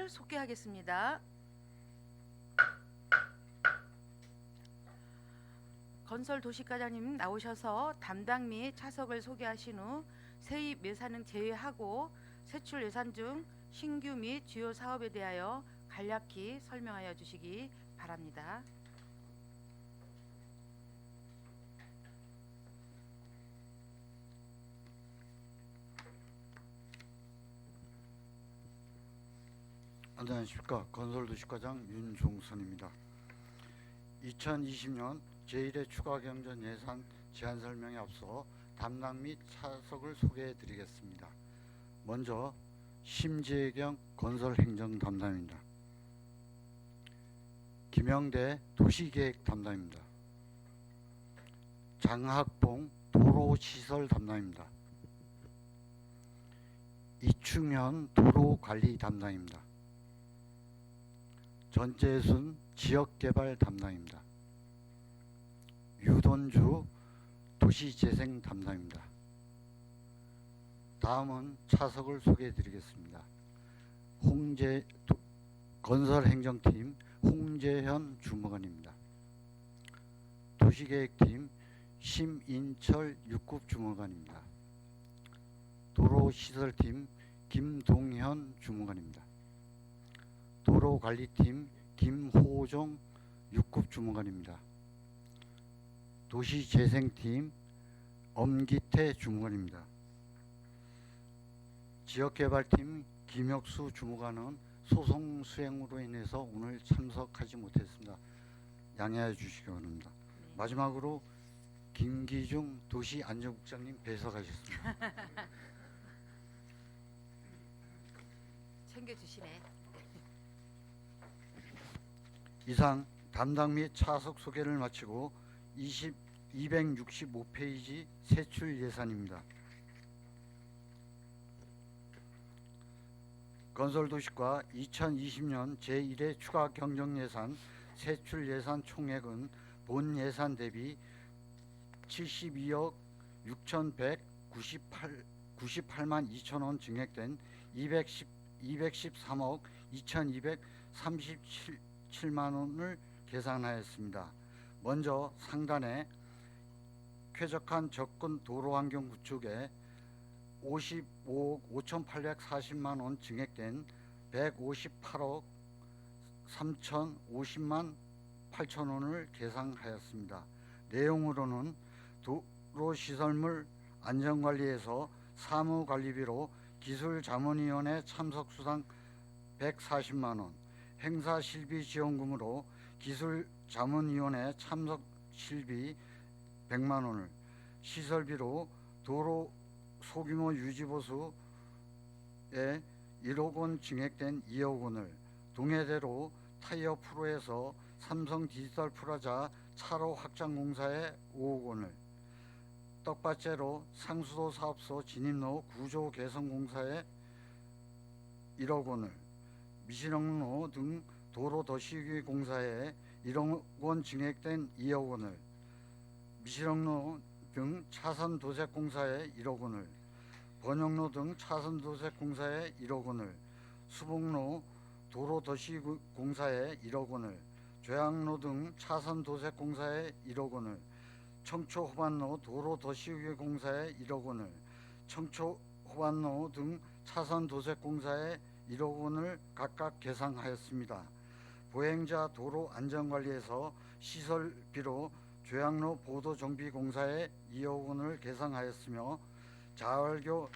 차석을 소개하겠습니다. 건설도시과장님 나오셔서 담당 및 차석을 소개하신 후 세입 예산은 제외하고 세출 예산 중 신규 및 주요 사업에 대하여 간략히 설명하여 주시기 바랍니다. 안녕하십니까. 건설도시과장 윤종선입니다. 2020년 제1회 추가경정 예산 제안 설명에 앞서 담당 및 차석을 소개해 드리겠습니다. 먼저 심재경 건설행정 담당입니다. 김영대 도시계획 담당입니다. 장학봉 도로시설 담당입니다. 이충현 도로관리 담당입니다. 전재순 지역개발 담당입니다. 유돈주 도시재생 담당입니다. 다음은 차석을 소개해 드리겠습니다. 건설행정팀 홍재현 주무관입니다. 도시계획팀 심인철 6급 주무관입니다. 도로시설팀 김동현 주무관입니다. 도로관리팀 김호종 6급 주무관입니다. 도시재생팀 엄기태 주무관입니다. 지역개발팀 김혁수 주무관은 소송 수행으로 인해서 오늘 참석하지 못했습니다. 양해해 주시기 바랍니다. 마지막으로 김기중 도시안전국장님 배석하셨습니다. 챙겨주시네. 이상 담당 및 차석 소개를 마치고 265페이지 세출 예산입니다. 건설도시과 2020년 제1회 추가 경정 예산 세출 예산 총액은 본 예산 대비 72억 6,198만 2천원 증액된 213억 2,237만 원을 계산하였습니다. 먼저 상단에 쾌적한 접근 도로환경 구축에 55억 5,840만 원 증액된 158억 3,050만 8천 원을 계산하였습니다. 내용으로는 도로시설물 안전관리에서 사무관리비로 기술자문위원회 참석수당 140만 원, 행사실비 지원금으로 기술자문위원회 참석실비 100만 원을, 시설비로 도로 소규모 유지보수에 1억 원 증액된 2억 원을, 동해대로 타이어 프로에서 삼성 디지털 프라자 차로 확장 공사에 5억 원을, 떡밭제로 상수도 사업소 진입로 구조 개선 공사에 1억 원을, 미신영로 등 도로 더시기 공사에 1억 원 증액된 2억 원을, 미신영로 등 차선 도색 공사에 1억 원을, 번영로 등 차선 도색 공사에 1억 원을, 수복로 도로 더시기 공사에 1억 원을, 조양로 등 차선 도색 공사에 1억 원을, 청초 호반로 도로 더시기 공사에 1억 원을, 청초 호반로 등 차선 도색 공사에 1억 원을 각각 계산하였습니다. 보행자 도로 안전관리에서 시설비로 조양로 보도 정비 공사에 2억 원을 계산하였으며, 자활교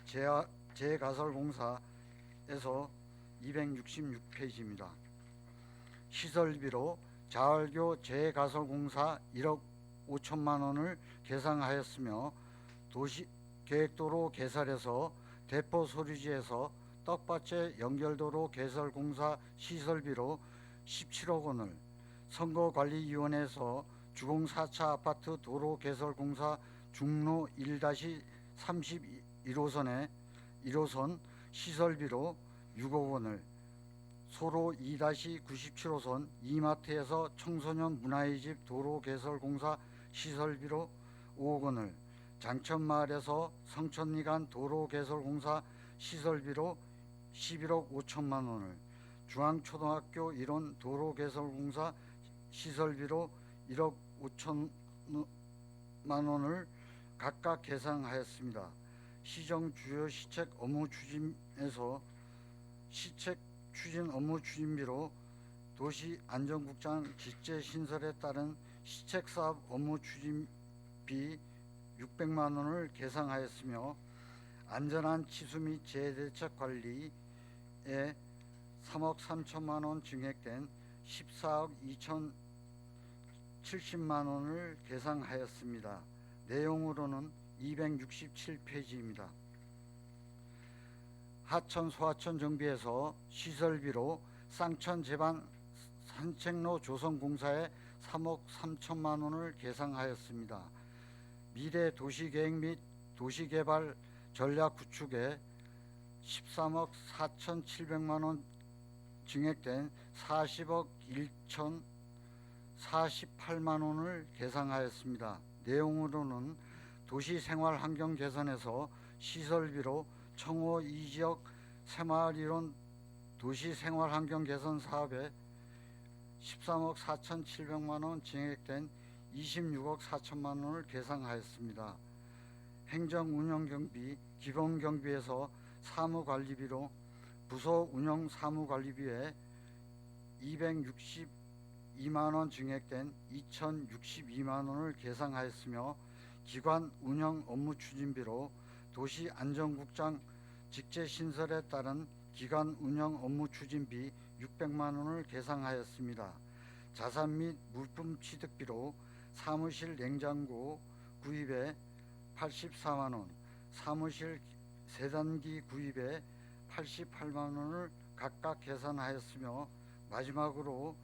재가설 공사에서 266페이지입니다. 시설비로 자활교 재가설 공사 1억 5천만 원을 계산하였으며, 도시계획도로 개설에서 대포 소류지에서 떡밭제 연결도로 개설 공사 시설비로 17억 원을, 선거관리위원회에서 주공 4차 아파트 도로 개설 공사 중로 1-31호선에 1호선 시설비로 6억 원을, 소로 2-97호선 이마트에서 청소년 문화의 집 도로 개설 공사 시설비로 5억 원을, 장천마을에서 성천리 간 도로 개설 공사 시설비로 11억 5천만 원을, 중앙초등학교 일원 도로개설공사 시설비로 1억 5천만 원을 각각 계상하였습니다. 시정 주요 시책 업무 추진에서 시책 추진 업무 추진비로 도시안전국장 직제 신설에 따른 시책사업 업무 추진비 600만 원을 계상하였으며 안전한 치수 및 재해대책 관리에 3억 3천만 원 증액된 14억 2,070만 원을 계상하였습니다. 내용으로는 267페이지입니다. 하천 소하천 정비에서 시설비로 쌍천 제반 산책로 조성 공사에 3억 3천만 원을 계상하였습니다. 미래 도시계획 및 도시개발 전략 구축에 13억 4,700만 원 증액된 40억 1,048만 원을 계상하였습니다. 내용으로는 도시생활환경 개선에서 시설비로 청호 2지역 새마을 일원 도시생활환경 개선 사업에 13억 4,700만 원 증액된 26억 4천만 원을 계상하였습니다. 행정운영경비, 기본경비에서 사무관리비로 부서 운영 사무관리비에 262만 원 증액된 2,062만 원을 계상하였으며 기관 운영 업무 추진비로 도시안전국장 직제 신설에 따른 기관 운영 업무 추진비 600만 원을 계상하였습니다. 자산 및 물품 취득비로 사무실 냉장고 구입에 84만 원, 사무실 세단기 구입에 88만 원을 각각 계산하였으며 마지막으로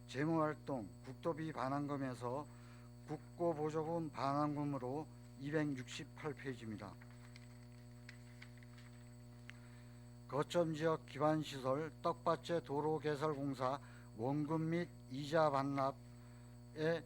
재무활동 국도비 반환금에서 국고보조금 반환금으로 268페이지입니다. 거점지역 기반시설 떡밭제 도로개설공사 원금 및 이자 반납에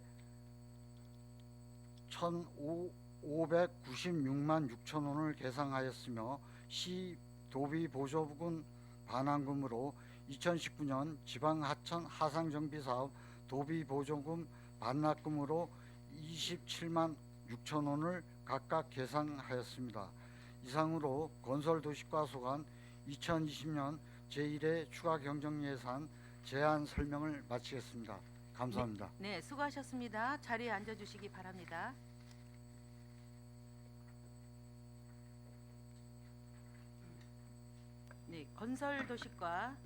1,596만 6천 원을 계상하였으며 시 도비 보조금 반환금으로 2019년 지방하천 하상정비사업 도비 보조금 반납금으로 27만 6천 원을 각각 계상하였습니다. 이상으로 건설도시과소관 2020년 제1회 추가경정예산 제안 설명을 마치겠습니다. 감사합니다. 네, 수고하셨습니다. 자리에 앉아주시기 바랍니다. 네, 건설도시과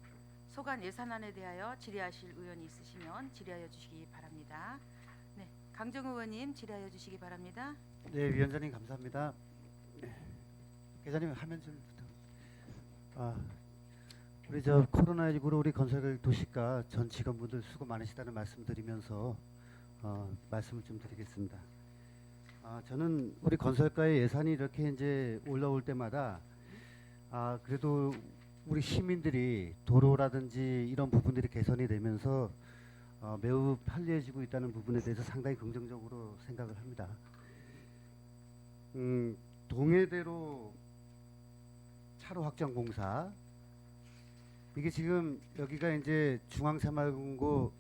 소관 예산안에 대하여 질의하실 의원이 있으시면 질의하여 주시기 바랍니다. 네, 강정우 의원님 질의하여 주시기 바랍니다. 네, 위원장님 감사합니다. 계장님 화면 좀 부탁. 우리 저 코로나19로 우리 건설 도시과 전 직원분들 수고 많으시다는 말씀드리면서 말씀을 좀 드리겠습니다. 저는 우리 건설과의 예산이 이렇게 이제 올라올 때마다 그래도 우리 시민들이 도로라든지 이런 부분들이 개선이 되면서 매우 편리해지고 있다는 부분에 대해서 상당히 긍정적으로 생각을 합니다. 동해대로 차로 확장 공사, 이게 지금 여기가 이제 중앙새마을금고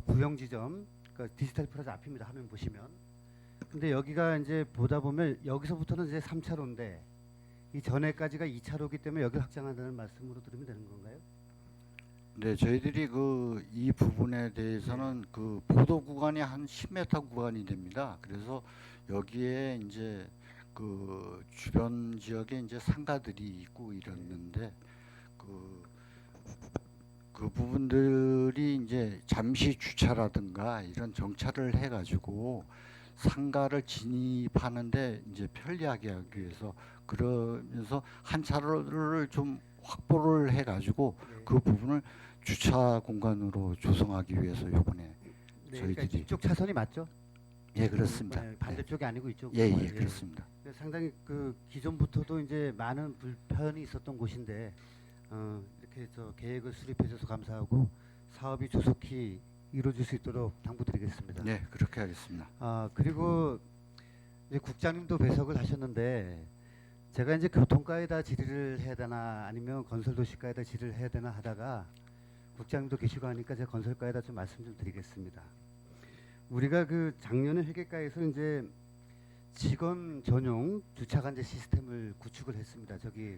부영지점, 그러니까 디지털 플라자 앞입니다. 화면 보시면. 근데 여기가 이제 보다 보면 여기서부터는 이제 3차로인데 이 전에까지가 2차로이기 때문에 여기 확장한다는 말씀으로 들으면 되는 건가요? 네, 저희들이 이 부분에 대해서는 보도 구간이 한 10m 구간이 됩니다. 그래서 여기에 이제 주변 지역에 이제 상가들이 있고 이랬는데 그 부분들이 이제 잠시 주차라든가 이런 정차를 해가지고 상가를 진입하는데 이제 편리하게 하기 위해서 그러면서 한 차로를 좀 확보를 해가지고 그 부분을 주차 공간으로 조성하기 위해서 이번에 그러니까 저희들이 이쪽 차선이 맞죠? 예, 그렇습니다. 반대쪽이 아니고 이쪽. 예, 그렇습니다. 상당히 기존부터도 이제 많은 불편이 있었던 곳인데 이렇게 계획을 수립해 줘서 감사하고 사업이 조속히 이루어질 수 있도록 당부드리겠습니다. 네, 그렇게 하겠습니다. 그리고 이제 국장님도 배석을 하셨는데 제가 이제 교통과에다 질의를 해야 되나 아니면 건설도시과에다 질의를 해야 되나 하다가 국장님도 계시고 하니까 제가 건설과에다 좀 말씀 좀 드리겠습니다. 우리가 그 작년에 회계과에서 이제 직원 전용 주차 관제 시스템을 구축을 했습니다. 저기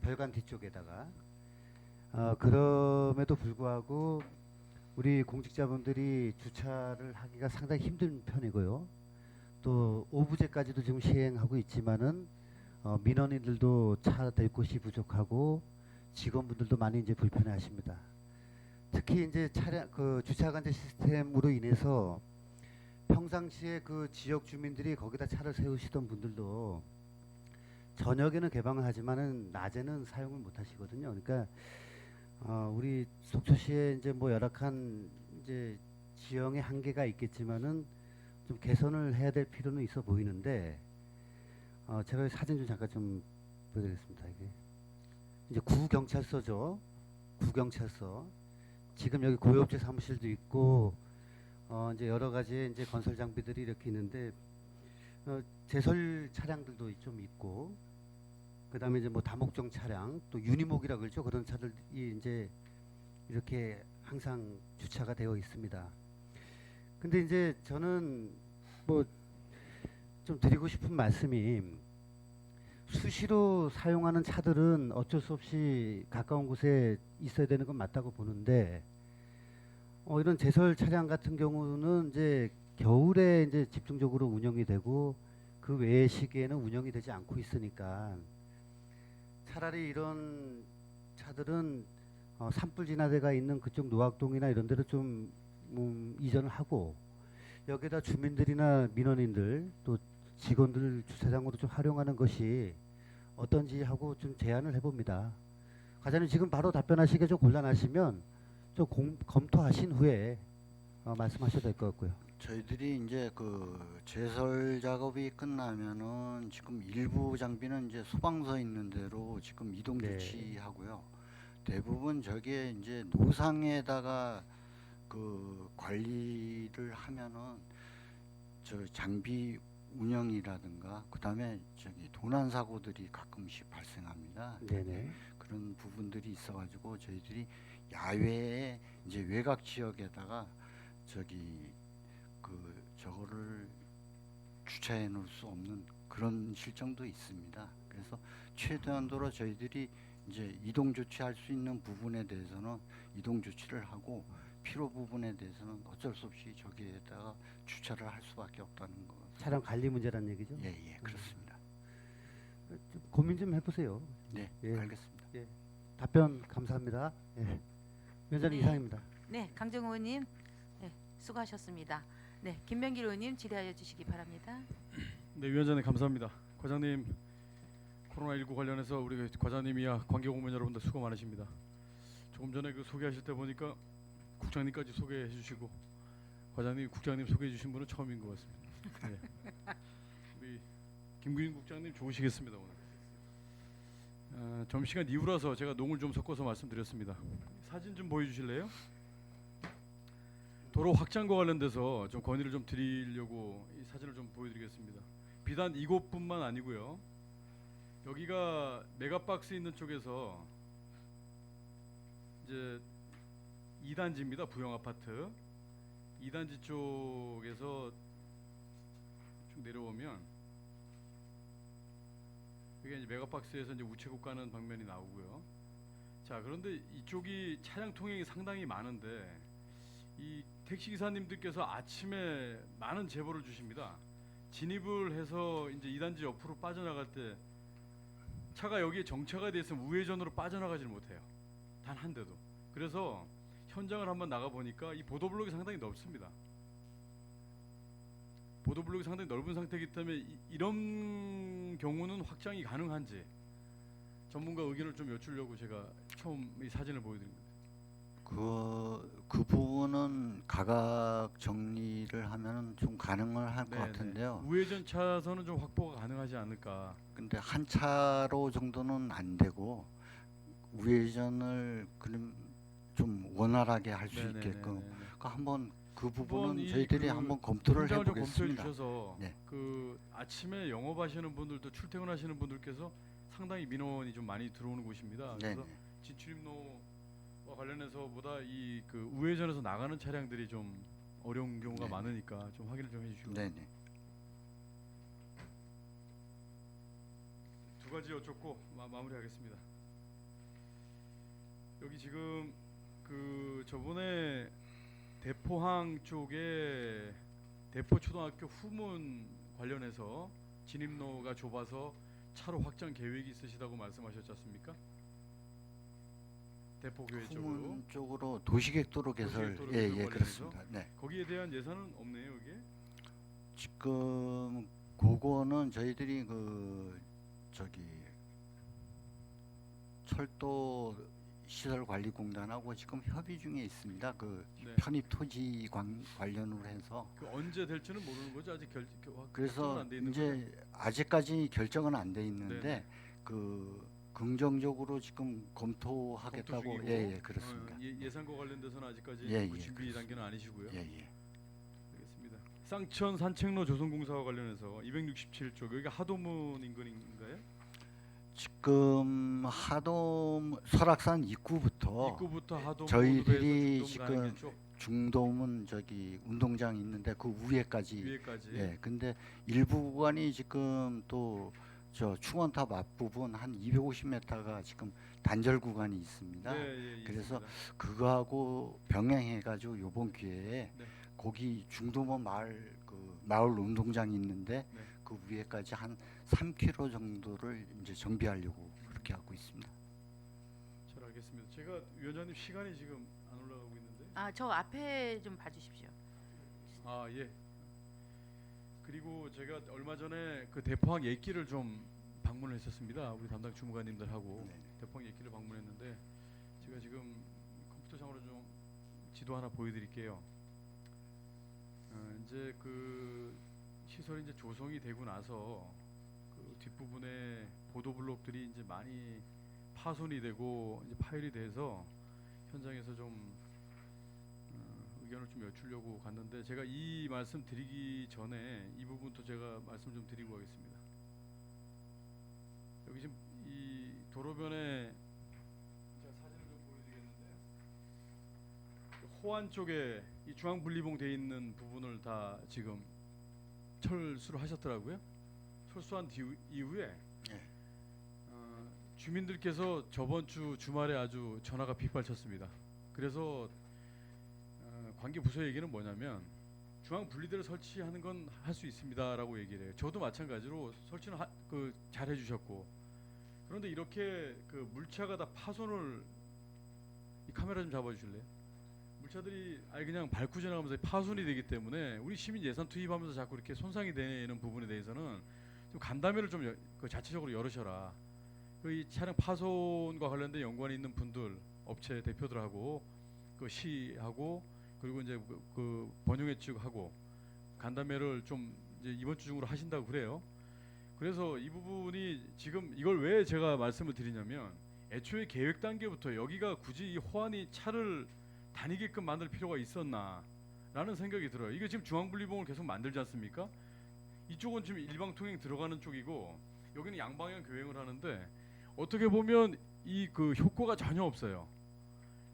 별관 뒤쪽에다가 그럼에도 불구하고 우리 공직자분들이 주차를 하기가 상당히 힘든 편이고요. 또 오부제까지도 지금 시행하고 있지만은 민원인들도 차 댈 곳이 부족하고 직원분들도 많이 이제 불편해하십니다. 특히 이제 차량 그 주차 관제 시스템으로 인해서 평상시에 그 지역 주민들이 거기다 차를 세우시던 분들도 저녁에는 개방을 하지만은 낮에는 사용을 못 하시거든요. 그러니까 우리 속초시에 이제 뭐 열악한 이제 지형의 한계가 있겠지만은 좀 개선을 해야 될 필요는 있어 보이는데 제가 사진 좀 잠깐 좀 보여드리겠습니다. 이게 이제 구경찰서죠. 구경찰서. 지금 여기 고유업체 사무실도 있고 이제 여러 가지 이제 건설 장비들이 이렇게 있는데 제설 차량들도 좀 있고 그다음에 이제 뭐 다목적 차량 또 유니목이라 그러죠. 그런 차들이 이제 이렇게 항상 주차가 되어 있습니다. 근데 이제 저는 뭐 좀 드리고 싶은 말씀이 수시로 사용하는 차들은 어쩔 수 없이 가까운 곳에 있어야 되는 건 맞다고 보는데 이런 제설 차량 같은 경우는 이제 겨울에 이제 집중적으로 운영이 되고 그 외의 시기에는 운영이 되지 않고 있으니까 차라리 이런 차들은 산불 진화대가 있는 그쪽 노악동이나 이런 데로 좀 이전을 하고 여기다 주민들이나 민원인들 또 직원들 주차장으로 좀 활용하는 것이 어떤지 하고 좀 제안을 해봅니다. 과장님 지금 바로 답변하시기가 좀 곤란하시면 좀 검토하신 후에 말씀하셔도 될 것 같고요. 저희들이 이제 그 제설 작업이 끝나면은 지금 일부 장비는 이제 소방서 있는 데로 지금 이동 네. 조치하고요. 대부분 저게 이제 노상에다가 그 관리를 하면은 저 장비 운영이라든가 그다음에 저기 도난 사고들이 가끔씩 발생합니다. 네네. 그런 부분들이 있어가지고 저희들이 야외에 이제 외곽 지역에다가 저기 그 저거를 주차해 놓을 수 없는 그런 실정도 있습니다. 그래서 최대한도로 저희들이 이제 이동 조치할 수 있는 부분에 대해서는 이동 조치를 하고 필요 부분에 대해서는 어쩔 수 없이 저기에다가 주차를 할 수밖에 없다는 거. 차량 관리 문제란 얘기죠? 예, 그렇습니다. 좀 고민 좀 해보세요. 네, 예. 알겠습니다. 답변 감사합니다. 예. 위원장님 네. 이상입니다. 네, 강정호 의원님, 네, 수고하셨습니다. 네, 김병길 의원님 질의하여 주시기 바랍니다. 네, 위원장님 감사합니다. 과장님 코로나19 관련해서 우리 과장님이야 관계 공무원 여러분들 수고 많으십니다. 조금 전에 그 소개하실 때 보니까 국장님까지 소개해 주시고 과장님 국장님 소개해 주신 분은 처음인 것 같습니다. 네. 우리 김규인 국장님 좋으시겠습니다 오늘. 점심시간 이후라서 제가 농을 좀 섞어서 말씀드렸습니다. 사진 좀 보여주실래요? 도로 확장과 관련돼서 좀 건의를 좀 드리려고 이 사진을 좀 보여드리겠습니다. 비단 이곳뿐만 아니고요. 여기가 메가박스 있는 쪽에서 이제 2단지입니다. 부영 아파트 2단지 쪽에서 쭉 내려오면 여기 이제 메가박스에서 이제 우체국 가는 방면이 나오고요. 자, 그런데 이쪽이 차량 통행이 상당히 많은데 이 택시 기사님들께서 아침에 많은 제보를 주십니다. 진입을 해서 이제 2단지 옆으로 빠져나갈 때 차가 여기에 정차가 돼 있으면 우회전으로 빠져나가질 못해요. 단 한 대도. 그래서 현장을 한번 나가 보니까 이 보도블록이 상당히 넓습니다. 보도블록이 상당히 넓은 상태이기 때문에 이런 경우는 확장이 가능한지 전문가 의견을 좀 여쭈려고 제가 처음 이 사진을 보여드립니다. 그 부분은 가각 정리를 하면 좀 가능을 할 것 같은데요. 우회전 차선은 좀 확보가 가능하지 않을까. 근데 한 차로 정도는 안 되고 우회전을 그럼 좀 원활하게 할 수 있게끔 그러니까 한번 그 부분은 저희들이 한번 검토를 현장을 좀 검토해 해보겠습니다. 주셔서 네. 그 아침에 영업하시는 분들도 출퇴근하시는 분들께서 상당히 민원이 좀 많이 들어오는 곳입니다. 네, 그래서 진출입로 관련해서보다 이 그 우회전에서 나가는 차량들이 좀 어려운 경우가 네. 많으니까 좀 확인을 좀 해주시고. 네네. 두 가지 여쭙고 마무리하겠습니다. 여기 지금 그 저번에 대포항 쪽에 대포초등학교 후문 관련해서 진입로가 좁아서 차로 확장 계획이 있으시다고 말씀하셨지 않습니까? 대포교회 쪽으로. 후문 쪽으로 도시계획도로 개설. 도시계획도로 예, 개설 예, 관련해서? 그렇습니다. 네. 거기에 대한 예산은 없네요, 이게. 지금 그거는 저희들이 그 저기 철도 시설관리공단하고 지금 협의 중에 있습니다. 그 네. 편입 토지 관련으로 해서. 그 언제 될지는 모르는 거죠. 아직 결정은 그래서 안 돼 있는 이제 거죠. 아직까지 결정은 안 돼 있는데 네네. 그 긍정적으로 지금 검토하겠다고. 검토 중이고, 예, 예, 그렇습니다. 예산과 관련돼서는 아직까지 예, 그 예, 준비 그렇습니다. 단계는 아니시고요. 예, 예. 알겠습니다. 쌍천 산책로 조성공사와 관련해서 267쪽 여기가 하도문 인근인가요? 지금 하동 설악산 입구부터 입구부터 하도문 저희들이 중동 지금 가는 게 쪽 중도문 저기 운동장 있는데 그 위에까지. 위에까지. 예. 근데 일부 구간이 지금 또 저 충원탑 앞부분 한 250m가 지금 단절 구간이 있습니다. 네, 예, 그래서 있습니다. 그거하고 병행해가지고 요번 기회에 네. 거기 중도문 마을 운동장이 있는데 네. 그 위에까지 한 3km 정도를 이제 정비하려고 그렇게 하고 있습니다. 잘 알겠습니다. 제가 위원장님 시간이 지금 안 올라가고 있는데. 아, 저 앞에 좀 봐주십시오. 아 예. 그리고 제가 얼마 전에 그 대포항 예길을 좀 방문을 했었습니다. 우리 담당 주무관님들하고 네. 대포항 예길을 방문했는데 제가 지금 컴퓨터상으로 좀 지도 하나 보여드릴게요. 이제 그 시설이 이제 조성이 되고 나서 그 뒷부분에 보도블록들이 이제 많이 파손이 되고 이제 파열이 돼서 현장에서 좀 의견을 좀 여쭈려고 갔는데 제가 이 말씀 드리기 전에 이 부분도 제가 말씀 좀 드리고 가겠습니다. 여기 지금 이 도로변에 제가 사진을 좀 보여드리겠는데 호안 쪽에 이 중앙분리봉 돼 있는 부분을 다 지금 철수를 하셨더라고요. 철수한 이후에 네. 주민들께서 저번 주 주말에 아주 전화가 빗발쳤습니다. 그래서 관계 부서 얘기는 뭐냐면 중앙 분리대를 설치하는 건 할 수 있습니다라고 얘기를 해요. 저도 마찬가지로 설치는 잘 해주셨고 그런데 이렇게 그 물차가 다 파손을 이 카메라 좀 잡아주실래요? 물차들이 아예 그냥 밟고 지나가면서 파손이 되기 때문에 우리 시민 예산 투입하면서 자꾸 이렇게 손상이 되는 부분에 대해서는 좀 간담회를 좀 그 자체적으로 열으셔라. 이 차량 파손과 관련된 연관이 있는 분들 업체 대표들하고 그 시하고 그리고 이제 그 번영회 측하고 간담회를 좀 이제 이번 주 중으로 하신다고 그래요. 그래서 이 부분이 지금 이걸 왜 제가 말씀을 드리냐면 애초에 계획 단계부터 여기가 굳이 이 호안이 차를 다니게끔 만들 필요가 있었나라는 생각이 들어요. 이게 지금 중앙분리봉을 계속 만들지 않습니까? 이쪽은 지금 일방통행 들어가는 쪽이고 여기는 양방향 교행을 하는데 어떻게 보면 이 그 효과가 전혀 없어요.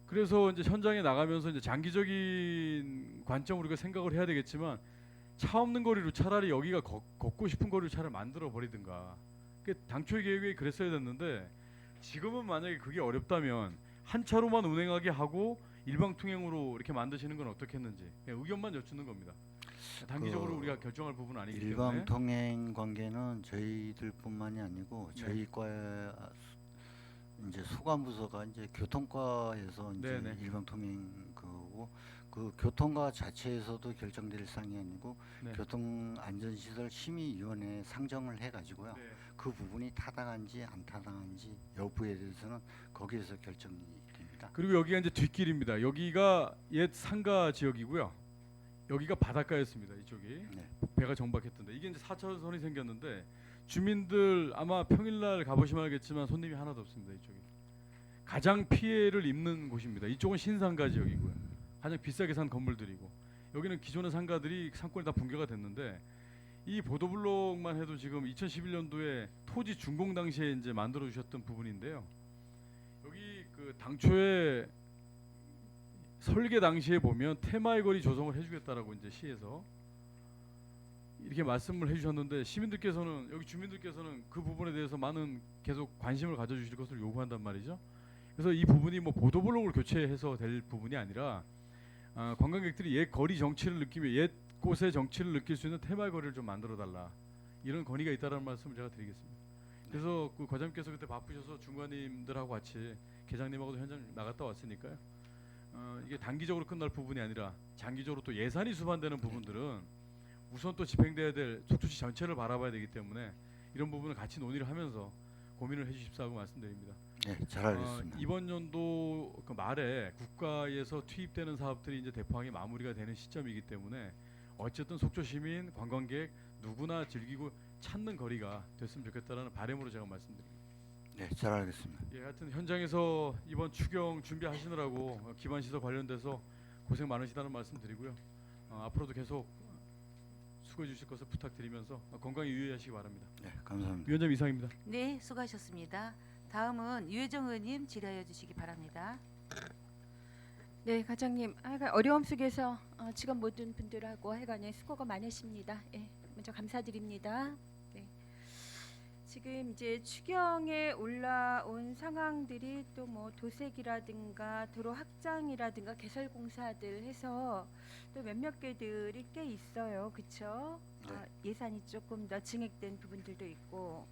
그래서 이제 현장에 나가면서 이제 장기적인 관점으로 우리가 생각을 해야 되겠지만 차 없는 거리로 차라리 여기가 걷고 싶은 거리로 차를 만들어 버리든가. 당초의 계획이 그랬어야 됐는데 지금은 만약에 그게 어렵다면 한 차로만 운행하게 하고 일방 통행으로 이렇게 만드시는 건 어떻겠는지 의견만 여쭙는 겁니다. 단기적으로 우리가 결정할 부분은 아니기 때문에. 일방 통행 관계는 저희들뿐만이 아니고 네. 저희 과에 이제 소관부서가 이제 교통과에서 이제 네네. 일방 통행 그거고 그 교통과 자체에서도 결정될 사항이 아니고 네. 교통안전시설 심의위원회에 상정을 해가지고요. 네. 그 부분이 타당한지 안 타당한지 여부에 대해서는 거기에서 결정이 됩니다. 그리고 여기가 이제 뒷길입니다. 여기가 옛 상가 지역이고요. 여기가 바닷가였습니다. 이쪽이 네. 배가 정박했던데 이게 이제 4차선이 생겼는데 주민들 아마 평일날 가보시면 알겠지만 손님이 하나도 없습니다. 이쪽이 가장 피해를 입는 곳입니다. 이쪽은 신상가 지역이고요. 가장 비싸게 산 건물들이고 여기는 기존의 상가들이 상권이 다 붕괴가 됐는데 이 보도블록만 해도 지금 2011년도에 토지 준공 당시에 이제 만들어 주셨던 부분인데요. 여기 그 당초에 설계 당시에 보면 테마의 거리 조성을 해주겠다라고 이제 시에서 이렇게 말씀을 해주셨는데 시민들께서는 여기 주민들께서는 그 부분에 대해서 많은 계속 관심을 가져주실 것을 요구한단 말이죠. 그래서 이 부분이 뭐 보도블록을 교체해서 될 부분이 아니라 관광객들이 옛 거리 정치를 느끼며 옛 곳의 정치를 느낄 수 있는 테마의 거리를 좀 만들어달라 이런 건의가 있다라는 말씀을 제가 드리겠습니다. 그래서 그 과장님께서 그때 바쁘셔서 중관님들하고 같이 계장님하고도 현장 나갔다 왔으니까요. 이게 단기적으로 끝날 부분이 아니라 장기적으로 또 예산이 수반되는 부분들은 우선 또 집행돼야 될 속초시 전체를 바라봐야 되기 때문에 이런 부분을 같이 논의를 하면서 고민을 해주십사고 말씀드립니다. 네, 잘 알겠습니다. 이번 연도 그 말에 국가에서 투입되는 사업들이 이제 대폭하게 마무리가 되는 시점이기 때문에 어쨌든 속초 시민, 관광객 누구나 즐기고 찾는 거리가 됐으면 좋겠다라는 바람으로 제가 말씀드립니다. 네, 잘 알겠습니다. 예, 하여튼 현장에서 이번 추경 준비하시느라고 기반 시설 관련돼서 고생 많으시다는 말씀드리고요. 앞으로도 계속 수고해 주실 것을 부탁드리면서 건강에 유의하시기 바랍니다. 네, 감사합니다. 위원장 이상입니다. 네, 수고하셨습니다. 다음은 유혜정 의원님 질의하여 주시기 바랍니다. 네, 과장님, 하여간 어려움 속에서 직원 모든 분들하고 하여간에 수고가 많으십니다. 예, 먼저 감사드립니다. 네. 지금 이제 추경에 올라온 상황들이 또 뭐 도색이라든가 도로 확장이라든가 개설 공사들 해서 또 몇몇 개들이 꽤 있어요, 그렇죠? 네. 예산이 조금 더 증액된 부분들도 있고.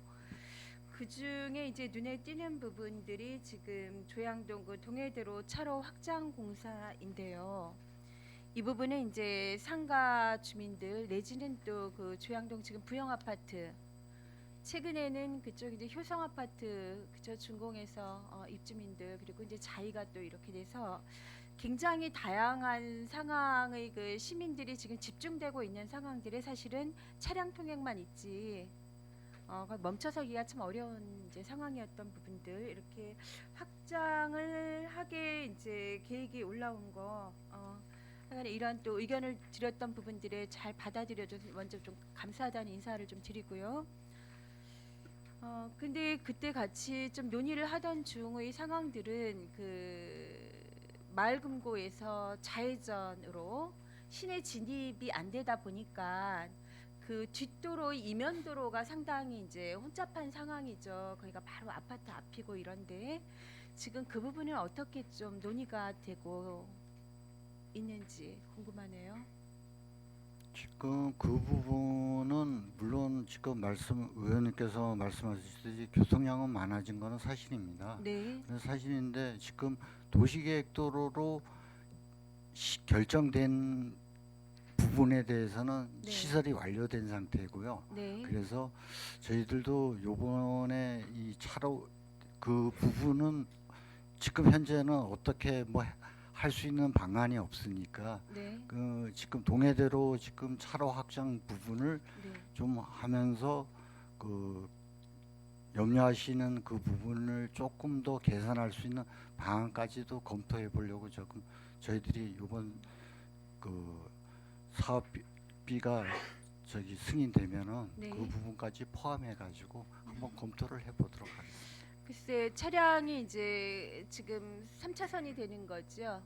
그 중에 이제 눈에 띄는 부분들이 지금 조양동 그 동해대로 차로 확장 공사인데요. 이 부분은 이제 상가 주민들 내지는 또 그 조양동 지금 부영 아파트 최근에는 그쪽 이제 효성 아파트 그저 준공해서 입주민들 그리고 이제 자의가 또 이렇게 돼서 굉장히 다양한 상황의 그 시민들이 지금 집중되고 있는 상황들에 사실은 차량 통행만 있지. 멈춰서기가 참 어려운 이제 상황이었던 부분들 이렇게 확장을 하게 이제 계획이 올라온 거 하여간 이런 또 의견을 드렸던 부분들에 잘 받아들여줘서 먼저 좀 감사하다는 인사를 좀 드리고요. 근데 그때 같이 좀 논의를 하던 중의 상황들은 그 마을금고에서 좌회전으로 시내 진입이 안 되다 보니까 그 뒷도로 이면도로가 상당히 이제 혼잡한 상황이죠. 거기가 바로 아파트 앞이고 이런데 지금 그 부분은 어떻게 좀 논의가 되고 있는지 궁금하네요. 지금 그 부분은 물론 지금 의원님께서 말씀하셨듯이 교통량은 많아진 것은 사실입니다. 네, 그건 사실인데 지금 도시계획도로로 결정된 부분에 대해서는 네. 시설이 완료된 상태고요. 네, 그래서 저희들도 요번에 이 차로 그 부분은 지금 현재는 어떻게 뭐 할 수 있는 방안이 없으니까 네, 그 지금 동해대로 지금 차로 확장 부분을 네. 좀 하면서 그 염려하시는 그 부분을 조금 더 개선할 수 있는 방안까지도 검토해 보려고 조금 저희들이 이번 그 사업비가 저기 승인되면은 네. 그 부분까지 포함해 가지고 한번 검토를 해 보도록 하겠습니다. 글쎄 차량이 이제 지금 3차선이 되는 거죠?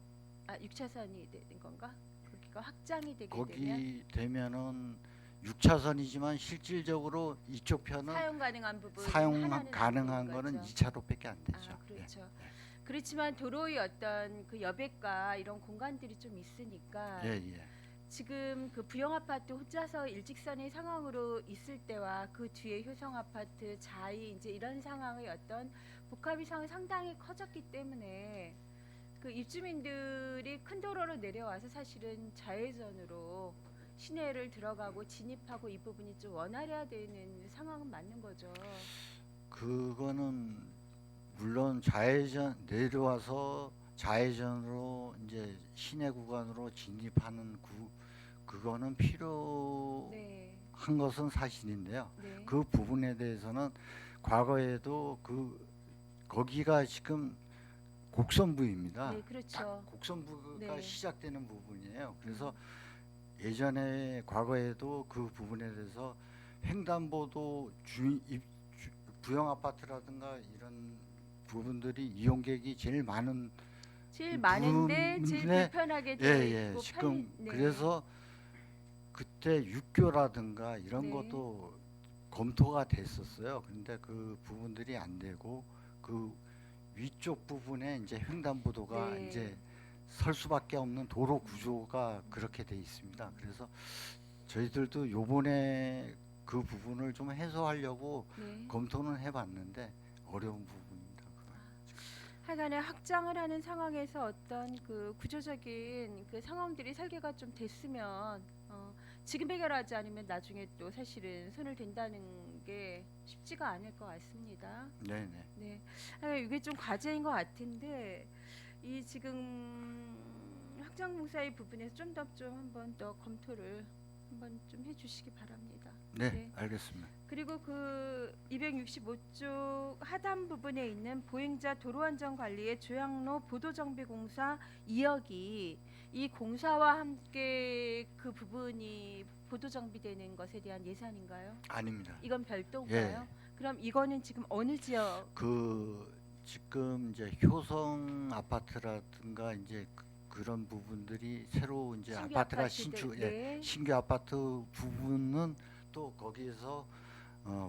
6차선이 되는 건가? 거기가 확장이 되게 되면 거기 되면은 6차선이지만 실질적으로 이쪽 편은 사용 가능한 부분 사용 하나는 안 가능한 되는 거는 거죠. 2차로밖에 안 되죠. 그렇죠. 그렇지만 도로의 어떤 그 여백과 이런 공간들이 좀 있으니까 예, 예. 지금 그 부영 아파트 혼자서 일직선의 상황으로 있을 때와 그 뒤에 효성 아파트 자이 이제 이런 상황의 어떤 복합 이상이 상당히 커졌기 때문에 그 입주민들이 큰 도로로 내려와서 사실은 좌회전으로 시내를 들어가고 진입하고 이 부분이 좀 원활해야 되는 상황은 맞는 거죠. 그거는 물론 좌회전 내려와서 좌회전으로 이제 시내 구간으로 진입하는 그거는 필요한 네, 것은 사실인데요. 네, 그 부분에 대해서는 과거에도 거기가 지금 곡선부입니다. 네, 그렇죠. 딱 곡선부가 네. 시작되는 부분이에요. 그래서 예전에 과거에도 그 부분에 대해서 횡단보도 부영 아파트라든가 이런 부분들이 이용객이 제일 많은 제일 많은데 제일 부분에 불편하게 예, 되어 예. 있고 지금 네. 그래서 그때 육교라든가 이런 네. 것도 검토가 됐었어요. 근데 그 부분들이 안 되고 그 위쪽 부분에 이제 횡단보도가 네. 이제 설 수밖에 없는 도로 구조가 그렇게 돼 있습니다. 그래서 저희들도 요번에 그 부분을 좀 해소하려고 네. 검토는 해봤는데 어려운 부분입니다. 그건. 하여간에 확장을 하는 상황에서 어떤 그 구조적인 그 상황들이 설계가 좀 됐으면 지금 해결하지 않으면 나중에 또 사실은 손을 댄다는 게 쉽지가 않을 것 같습니다. 네네. 네, 이게 좀 과제인 것 같은데 이 지금 확장 공사의 부분에서 좀 한번 더 검토를 한번 좀 해주시기 바랍니다. 네, 네. 알겠습니다. 그리고 그 265쪽 하단 부분에 있는 보행자 도로안전관리의 조향로 보도정비공사 2억이 이 공사와 함께 그 부분이 보도정비되는 것에 대한 예산인가요? 아닙니다. 이건 별도인가요? 그럼 이거는 지금 어느 지역? 그 지금 이제 효성 아파트라든가 이제 그런 부분들이 새로 이제 신규 아파트가 아파트들, 신축 네. 신규 아파트 부분은 또 거기에서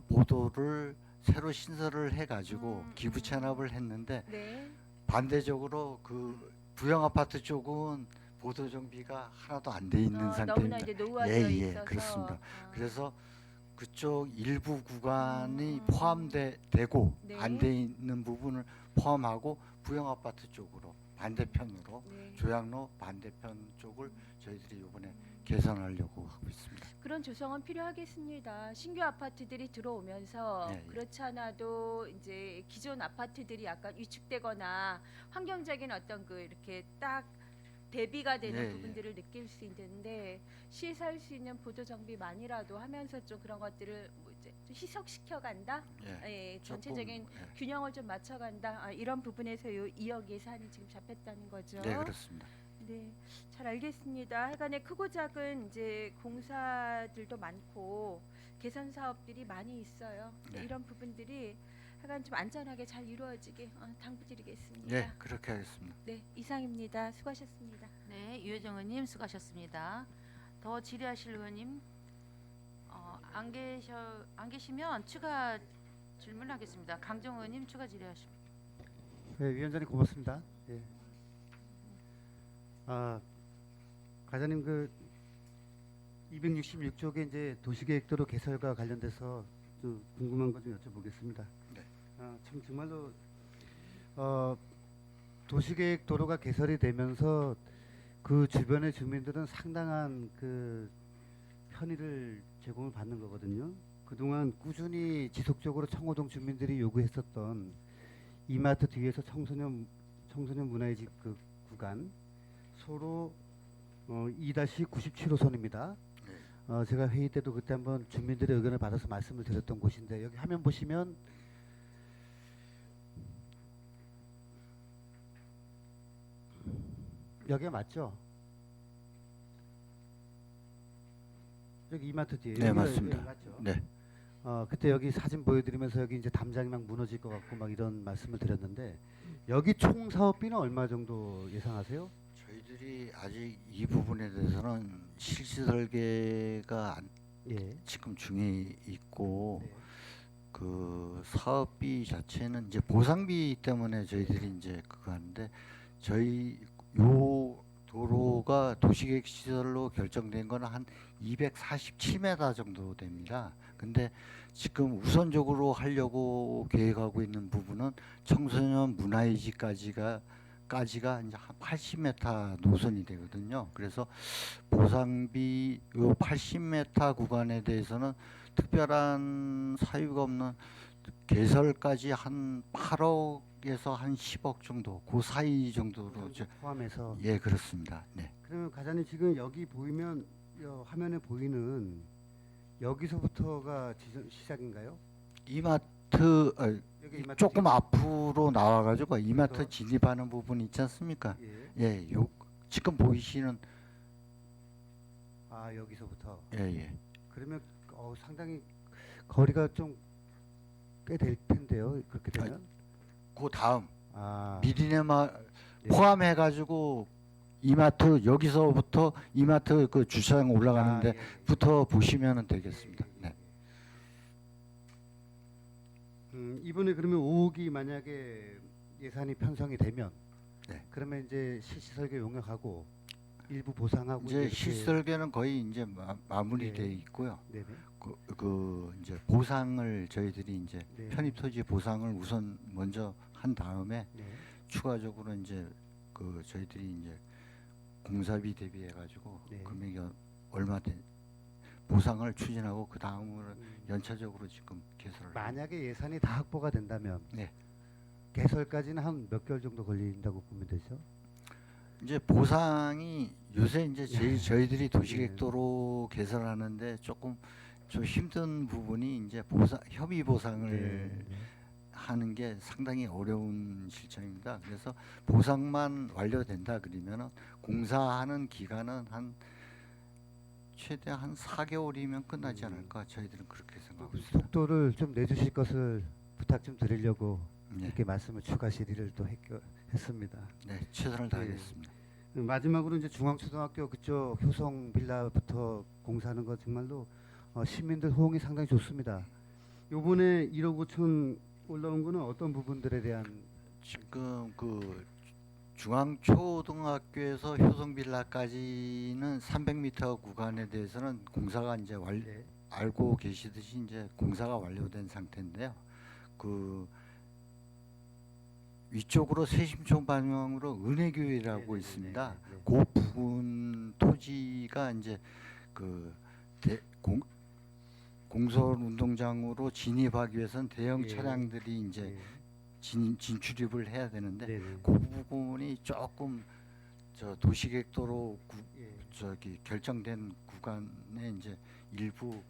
보도를 새로 신설을 해가지고 기부 체납을 했는데 네. 반대적으로 그 부영 아파트 쪽은 보도 정비가 하나도 안 돼 있는 너무나 상태입니다. 이제 노후화되어 예, 예, 있어서 그렇습니다. 아, 그래서 그쪽 일부 구간이 음. 포함되고 네. 안 돼 있는 부분을 포함하고 부영 아파트 쪽으로 반대편으로 네. 조향로 반대편 쪽을 저희들이 이번에 개선하려고 하고 있습니다. 그런 조성은 필요하겠습니다. 신규 아파트들이 들어오면서 예, 예. 그렇지 않아도 이제 기존 아파트들이 약간 위축되거나 환경적인 어떤 그 이렇게 딱 대비가 되는 예, 예. 부분들을 느낄 수 있는데 시에서 할 수 있는 보도 정비만이라도 하면서 좀 그런 것들을 뭐 이제 좀 희석시켜 간다. 예, 예, 전체적인 조금, 예. 균형을 좀 맞춰간다. 이런 부분에서 요 2억 예산이 지금 잡혔다는 거죠. 네, 그렇습니다. 네, 잘 알겠습니다. 하여간에 크고 작은 이제 공사들도 많고 개선 사업들이 많이 있어요. 네. 이런 부분들이 하여간 좀 안전하게 잘 이루어지게 당부드리겠습니다. 네, 그렇게 하겠습니다. 네, 이상입니다. 수고하셨습니다. 네, 유혜정 의원님 수고하셨습니다. 더 질의하실 의원님 안 계시면 추가 질문하겠습니다. 강정 의원님 추가 질의하십니다. 네, 위원장님 고맙습니다. 예. 과장님 그 266쪽에 이제 도시계획도로 개설과 관련돼서 좀 궁금한 거 좀 여쭤보겠습니다. 네. 참 정말로 도시계획도로가 개설이 되면서 그 주변의 주민들은 상당한 그 편의를 제공을 받는 거거든요. 그동안 꾸준히 지속적으로 청호동 주민들이 요구했었던 이마트 뒤에서 청소년 문화의 집 그 구간 소로 2-97호선입니다. 제가 회의 때도 그때 한번 주민들의 의견을 받아서 말씀을 드렸던 곳인데 여기 화면 보시면 여기가 맞죠? 여기 이마트 뒤에. 네, 여기가- 맞습니다. 여기 맞죠? 네. 그때 여기 사진 보여드리면서 여기 이제 담장이 막 무너질 것 같고 막 이런 말씀을 드렸는데 여기 총 사업비는 얼마 정도 예상하세요? 저희들이 아직 이 부분에 대해서는 실시 설계가 예. 지금 중에 있고 네. 그 사업비 자체는 이제 보상비 때문에 저희들이 이제 그거 하는데 저희 요 도로가 도시계획 시설로 결정된 거는 한 247m 정도 됩니다. 근데 지금 우선적으로 하려고 계획하고 있는 부분은 청소년 문화유지까지가 이제 한 80m 노선이 되거든요. 그래서 보상비 요 80m 구간에 대해서는 특별한 사유가 없는 개설까지 한 8억에서 한 10억 정도 그 사이 정도로 포함해서. 예, 그렇습니다. 네. 그러면 과장님 지금 여기 보이면 화면에 보이는 여기서부터가 시작인가요? 이마트 여기 이마트 조금 뒤에? 앞으로 나와가지고 이마트 그래서? 진입하는 부분 있지 않습니까? 예. 예, 요 지금 보이시는 여기서부터. 예. 그러면 상당히 거리가 좀 꽤 될 텐데요. 그렇게 되면. 그 다음 아. 미리네 네. 포함해가지고 이마트 여기서부터 이마트 그 주차장 올라가는데부터 보시면 되겠습니다. 네. 이번에 그러면 5억이 만약에 예산이 편성이 되면 네. 그러면 이제 실시설계 용역하고 일부 보상하고 이제 이렇게- 실설계는 거의 이제 마무리돼 네. 있고요. 네네. 그 이제 보상을 저희들이 이제 네. 편입 토지 보상을 우선 먼저 한 다음에 네. 추가적으로 이제 그 저희들이 이제 공사비 대비해 가지고 네. 금액이 얼마 된 보상을 추진하고 그 다음으로 연차적으로 지금 개설을 만약에 예산이 다 확보가 된다면 네. 개설까지는 한 몇 개월 정도 걸린다고 보면 되죠. 이제 보상이 요새 이제 저희들이 도시객도로 네. 개설하는데 조금 좀 힘든 부분이 이제 협의 보상을 네. 하는 게 상당히 어려운 실정입니다. 그래서 보상만 완료된다 그러면은 공사하는 기간은 한 최대 한 4개월이면 끝나지 않을까 저희들은 그렇게 생각하고 있습니다. 속도를 좀 내주실 것을 부탁 좀 드리려고 네, 이렇게 말씀을 추가 질의를 또 했습니다. 네 최선을 다하겠습니다. 마지막으로 이제 중앙초등학교 그쪽 효성 빌라부터 공사하는 거 정말로 시민들 호응이 상당히 좋습니다. 요번에 1억 5천 올라온 거는 어떤 부분들에 대한 지금 그 중앙초등학교에서 효성빌라까지는 300m 구간에 대해서는 공사가 이제 네. 알고 계시듯이 이제 공사가 완료된 상태인데요. 그 위쪽으로 세심촌 방향으로 은혜교회라고 네네네네. 있습니다. 네. 그 부분 토지가 이제 그 공설 운동장으로 진입하기 위해서는 대형 예. 차량들이 이제 네. 진출입을 해야 되는데 네네. 그 부분이 조금 저 도시객도로 예. 저기 결정된 구간에 이제 일부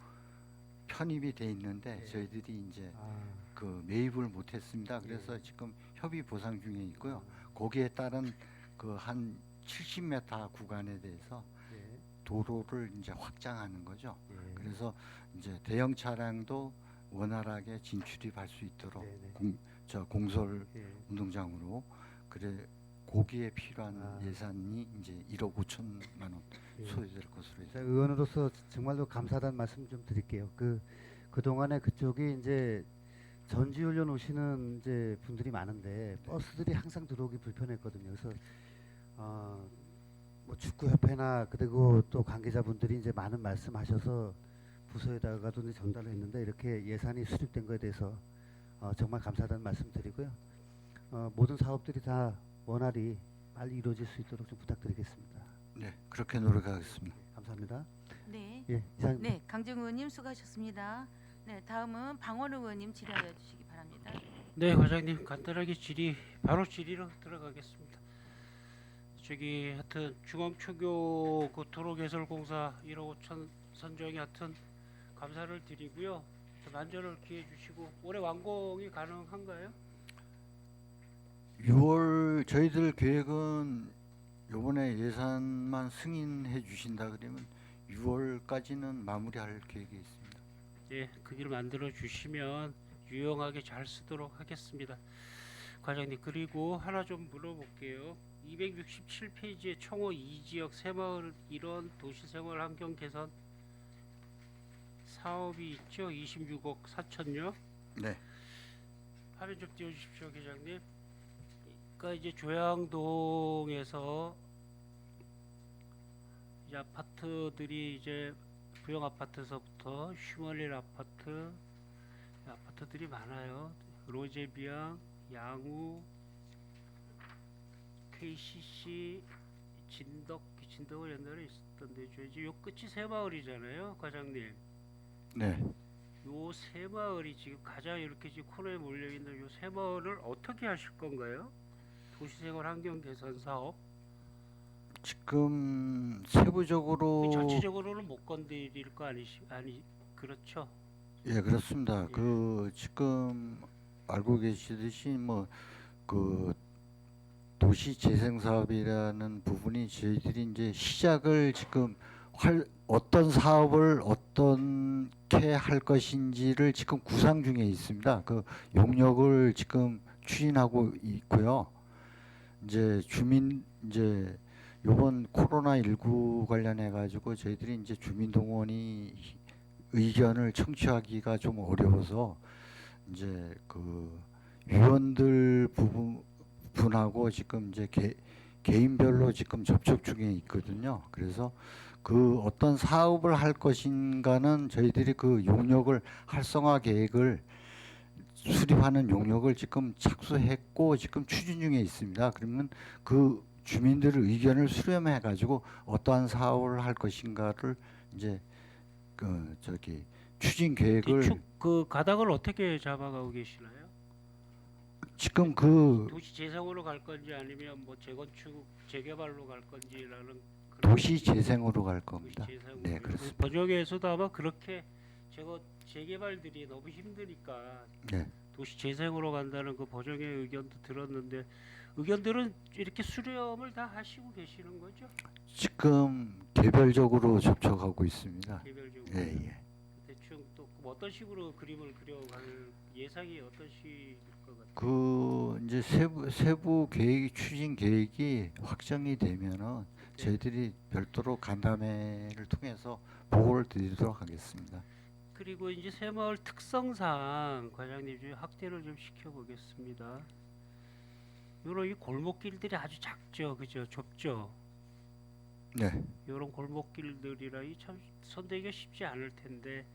편입이 돼 있는데 네. 저희들이 이제 아, 그 매입을 못했습니다. 그래서 네. 지금 협의 보상 중에 있고요. 거기에 따른 그 한 70m 구간에 대해서 예. 도로를 이제 확장하는 거죠. 예. 그래서 이제 대형 차량도 원활하게 진출입할 수 있도록 네네. 공설 예. 운동장으로 그래 거기에 필요한 아. 예산이 이제 1억 5천만 원 예. 소요될 것으로 자, 예상. 의원으로서 정말로 감사하다는 말씀 좀 드릴게요. 그 동안에 그쪽이 이제 전지훈련 오시는 이제 분들이 많은데 버스들이 항상 들어오기 불편했거든요. 그래서 뭐 축구협회나 그리고 또 관계자분들이 이제 많은 말씀하셔서 부서에다가도 이제 전달을 했는데 이렇게 예산이 수립된 거에 대해서 정말 감사하다는 말씀 드리고요. 모든 사업들이 다 원활히 빨리 이루어질 수 있도록 좀 부탁드리겠습니다. 네, 그렇게 노력하겠습니다. 감사합니다. 네. 예, 이상입니다. 네, 강정 의원님 수고하셨습니다. 네, 다음은 방원 의원님 질의하여 주시기 바랍니다. 네, 과장님 간단하게 바로 질의로 들어가겠습니다. 저기 하여튼 중앙초교 그 도로 개설 공사 1억 5천 선정에 하여튼 감사를 드리고요. 만전을 기해 주시고 올해 완공이 가능한가요? 6월 저희들 계획은 요번에 예산만 승인해 주신다 그러면 6월까지는 마무리할 계획이 있습니다. 예, 그 길 만들어 주시면 유용하게 잘 쓰도록 하겠습니다. 과장님 그리고 하나 좀 물어볼게요. 267페이지에 청호 2지역 새마을 일원 도시생활 환경 개선 사업이 있죠. 26억 4천요. 네. 화면 좀 띄워주십시오, 계장님. 그러니까 이제 조양동에서 이제 아파트들이 이제 부영 아파트서부터 슈멀릴 아파트들이 많아요. 로제비앙, 양우, KCC, 진덕은 옛날에 있었던데 이제 요 끝이 새마을이잖아요, 과장님. 네. 요 새마을이 지금 가장 이렇게 지금 코너에 몰려 있는 요 새마을을 어떻게 하실 건가요? 도시생활 환경 개선 사업. 지금 세부적으로 전체적으로는 못 건드릴 거 아니 그렇죠? 예, 그렇습니다. 예. 그 지금 알고 계시듯이 뭐 그 도시 재생 사업이라는 부분이 저희들이 이제 시작을 지금 어떤 사업을 어떻게 할 것인지를 지금 구상 중에 있습니다. 그 용역을 지금 추진하고 있고요. 이제 주민 이제 요번 코로나19 관련해 가지고 저희들이 이제 주민동원이 의견을 청취하기가 좀 어려워서 이제 그 위원들 분하고 지금 이제 개인별로 지금 접촉 중에 있거든요. 그래서 그 어떤 사업을 할 것인가는 저희들이 그 용역을 활성화 계획을 수립하는 용역을 지금 착수했고 지금 추진 중에 있습니다. 그러면 그 주민들의 의견을 수렴해 가지고 어떠한 사업을 할 것인가를 이제 그 저기 추진 계획을 대충 그 가닥을 어떻게 잡아가고 계시나요? 지금 그 도시 재생으로 갈 건지 아니면 뭐 재건축 재개발로 갈 건지라는 그런 도시 재생으로 갈 도시 겁니다. 재생으로. 네, 그렇습니다. 번역에서도 아마 그렇게 재개발들이 너무 힘드니까 네. 도시 재생으로 간다는 그 보정의 의견도 들었는데 의견들은 이렇게 수렴을 다 하시고 계시는 거죠? 지금 개별적으로 접촉하고 있습니다. 개별적으로. 예, 예. 대충 또 어떤 식으로 그림을 그려갈 예상이 어떤 식일 것 같아요? 그 이제 세부 계획 추진 계획이 확정이 되면은 네. 저희들이 별도로 간담회를 통해서 보고를 드리도록 하겠습니다. 그리고 이제 새마을 특성상 과장님 좀 확대를 좀 시켜보겠습니다. 요런 이 골목길들이 아주 작죠, 그죠, 좁죠. 네. 요런 골목길들이라 이 참 선대기가 쉽지 않을 텐데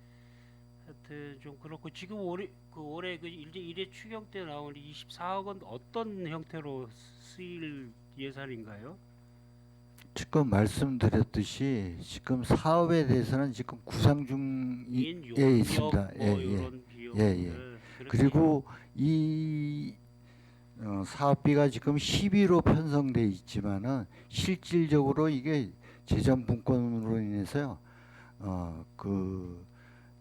하여튼 좀 그렇고 지금 올해 그 일회 추경 때 나온 24억 원 어떤 형태로 쓰일 예산인가요? 지금 말씀드렸듯이 지금 사업에 대해서는 지금 구상 중에 있습니다. 뭐 예, 예. 이런 비용. 예, 예. 그렇게 그리고 이 사업비가 지금 10위로 편성돼 있지만은 실질적으로 이게 재정 분권으로 인해서요. 그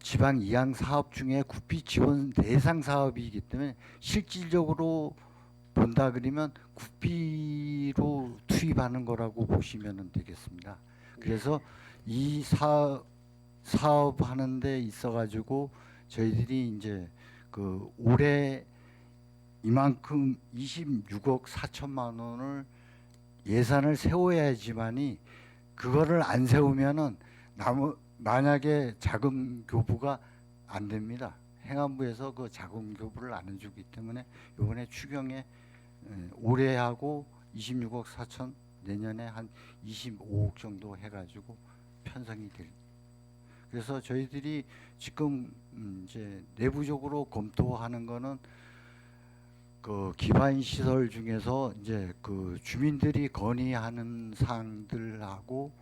지방 이양 사업 중에 국비 지원 대상 사업이기 때문에 실질적으로 본다 그러면 국비로 투입하는 거라고 보시면 되겠습니다. 그래서 이 사업 하는 데 있어 가지고 저희들이 이제 그 올해 이만큼 26억 4천만 원을 예산을 세워야지만이 그거를 안 세우면은 만약에 자금 교부가 안 됩니다. 행안부에서 그 자금 교부를 안 해주기 때문에 이번에 추경에 올해하고 26억 4천 내년에 한 25억 정도 해가지고 편성이 될. 그래서 저희들이 지금 이제 내부적으로 검토하는 거는 그 기반 시설 중에서 이제 그 주민들이 건의하는 사항들하고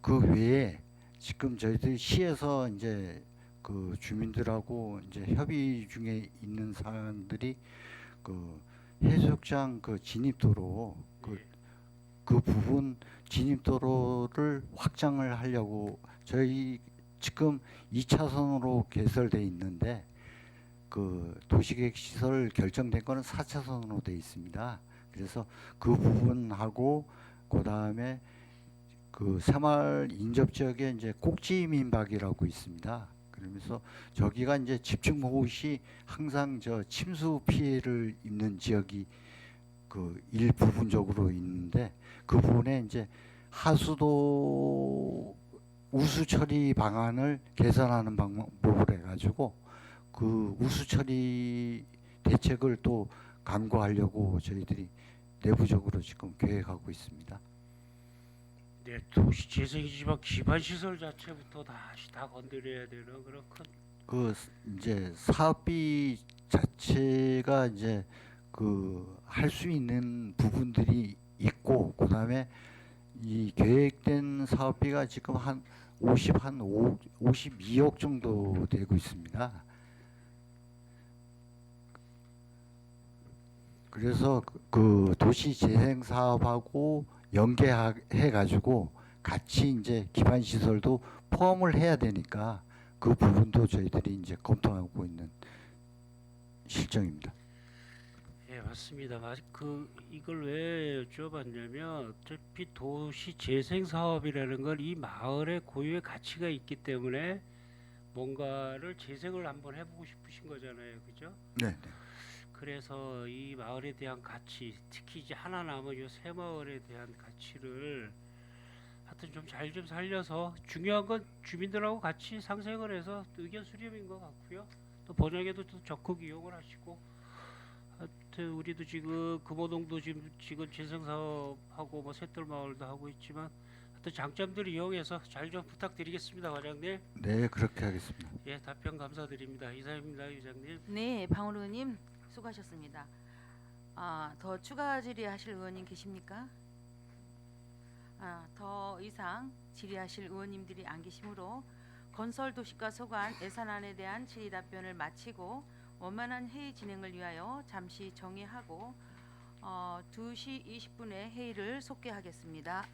그 외에 지금 저희들 시에서 이제 그 주민들하고 이제 협의 중에 있는 사항들이 그 해수욕장 그 진입도로 그 부분 진입도로를 확장을 하려고 저희 지금 2차선으로 개설돼 있는데 그 도시계획 시설 결정된 거는 4차선으로 돼 있습니다. 그래서 그 부분하고 그 다음에 그 새마을 인접 지역에 이제 꼭지 민박이라고 있습니다. 그러면서 저기가 이제 집중호우 시 항상 저 침수 피해를 입는 지역이 그 일부분적으로 있는데 그 부분에 이제 하수도 우수 처리 방안을 개선하는 방법을 해가지고 그 우수 처리 대책을 또 강구하려고 저희들이 내부적으로 지금 계획하고 있습니다. 네, 도시 재생이지만 기반 시설 자체부터 다시 다 건드려야 되는 그런 큰 그 이제 사업비 자체가 이제 그 할 수 있는 부분들이 있고 그다음에 이 계획된 사업비가 지금 한 52억 정도 되고 있습니다. 그래서 그 도시 재생 사업하고 연계해 가지고 같이 이제 기반 시설도 포함을 해야 되니까 그 부분도 저희들이 이제 검토하고 있는 실정입니다. 예, 맞습니다. 이걸 왜 여쭤봤냐면 어차피 도시 재생 사업이라는 건 이 마을의 고유의 가치가 있기 때문에 뭔가를 재생을 한번 해보고 싶으신 거잖아요, 그죠? 네. 그래서 이 마을에 대한 가치, 특히 이제 하나 남은 이 새마을에 대한 가치를 하여튼 좀 잘 좀 살려서, 중요한 건 주민들하고 같이 상생을 해서 의견 수렴인 것 같고요. 또 번영에도 또 적극 이용을 하시고, 하여튼 우리도 지금 금호동도 지금 진성 사업하고 뭐 샛돌마을도 하고 있지만, 하여튼 장점들 이용해서 잘 좀 부탁드리겠습니다, 과장님. 네, 그렇게 하겠습니다. 예, 답변 감사드립니다. 이상입니다, 의장님. 네, 방울 의원님 수고하셨습니다. 더 추가 질의하실 의원님 계십니까? 더 이상 질의하실 의원님들이 안 계시므로 건설도시과 소관 예산안에 대한 질의 답변을 마치고 원만한 회의 진행을 위하여 잠시 정회하고 2시 20분에 회의를 속개하겠습니다.